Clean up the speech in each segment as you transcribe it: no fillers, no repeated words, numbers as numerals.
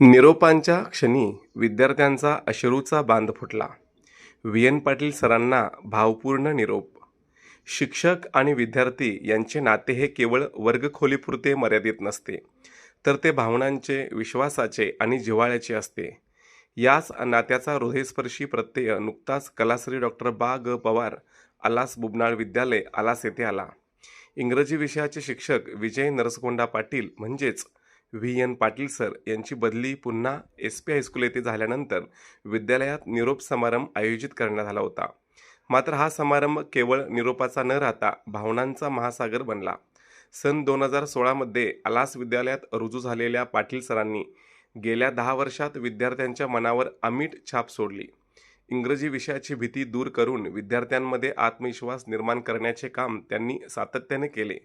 निरोपांच्या क्षणी विद्यार्थ्यांचा अश्रूचा बांध फुटला. व्ही.एन. पाटील सरांना भावपूर्ण निरोप. शिक्षक आणि विद्यार्थी यांचे नाते हे केवळ वर्गखोलीपुरते मर्यादित नसते, तर ते भावनांचे, विश्वासाचे आणि जिव्हाळ्याचे असते. याच नात्याचा हृदयस्पर्शी प्रत्यय नुकताच कलाश्री डॉक्टर बा. ग. पवार आलास बुबनाळ विद्यालय आलास येथे आला. इंग्रजी विषयाचे शिक्षक विजय नरसकोंडा पाटील म्हणजेच व्ही.एन. पाटील सर यांची बदली पुन्हा एस.पी. हायस्कूल येथे झाल्यानंतर विद्यालयात निरोप समारंभ आयोजित करण्यात आला होता. मात्र हा समारंभ केवळ निरोपाचा न राहता भावनांचा महासागर बनला. सन 2016 मध्ये आलास विद्यालयात रुजू झालेल्या पाटील सरांनी गेल्या 10 वर्षात विद्यार्थ्यांच्या मनावर अमीट छाप सोडली. इंग्रजी विषयाची भीती दूर करून विद्यार्थ्यांमध्ये आत्मविश्वास निर्माण करण्याचे काम त्यांनी सातत्याने केले.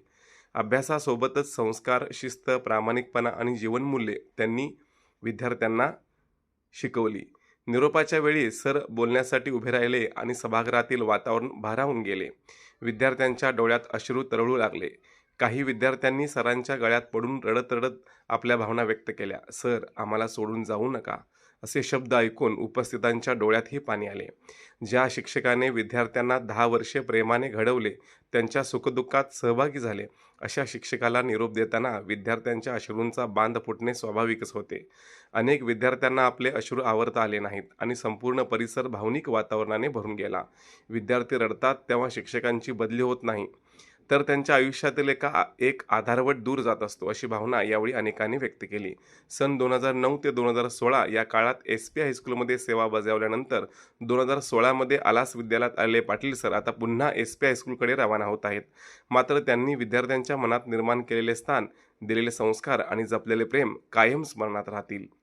अभ्यासासोबतच संस्कार, शिस्त, प्रामाणिकपणा आणि जीवनमूल्ये त्यांनी विद्यार्थ्यांना शिकवली. निरोपाच्या वेळी सर बोलण्यासाठी उभे राहिले आणि सभागृहातील वातावरण भारावून गेले. विद्यार्थ्यांच्या डोळ्यात अश्रू तरळू लागले. काही विद्यार्थ्यांनी सरांच्या गळ्यात पडून रडत रडत आपल्या भावना व्यक्त केल्या. "सर, आम्हाला सोडून जाऊ नका" असे शब्द ऐकून उपस्थितांच्या डोळ्यातही पाणी आले. ज्या शिक्षकाने विद्यार्थ्यांना 10 वर्षे प्रेमाने घडवले, त्यांच्या सुखदुःखात सहभागी झाले, अशा शिक्षकाला निरोप देताना विद्यार्थ्यांच्या अश्रूंचा बांध फुटणे स्वाभाविकच होते. अनेक विद्यार्थ्यांना आपले अश्रू आवरता आले नाहीत आणि संपूर्ण परिसर भावनिक वातावरणाने भरून गेला. विद्यार्थी रडतात तेव्हा शिक्षकांची बदली होत नाही, तर त्यांच्या आयुष्यातील एक आधारवट दूर जात असतो, अशी भावना यावेळी अनेकांनी व्यक्त केली. सन 2009 ते 2016 या काळात एस.पी. हायस्कूलमध्ये सेवा बजावल्यानंतर 2016 मध्ये आलास विद्यालयात आलेले पाटील सर आता पुन्हा एस.पी. हायस्कूलकडे रवाना होत आहेत. मात्र त्यांनी विद्यार्थ्यांच्या मनात निर्माण केलेले स्थान, दिलेले संस्कार आणि जपलेले प्रेम कायम स्मरणात राहतील.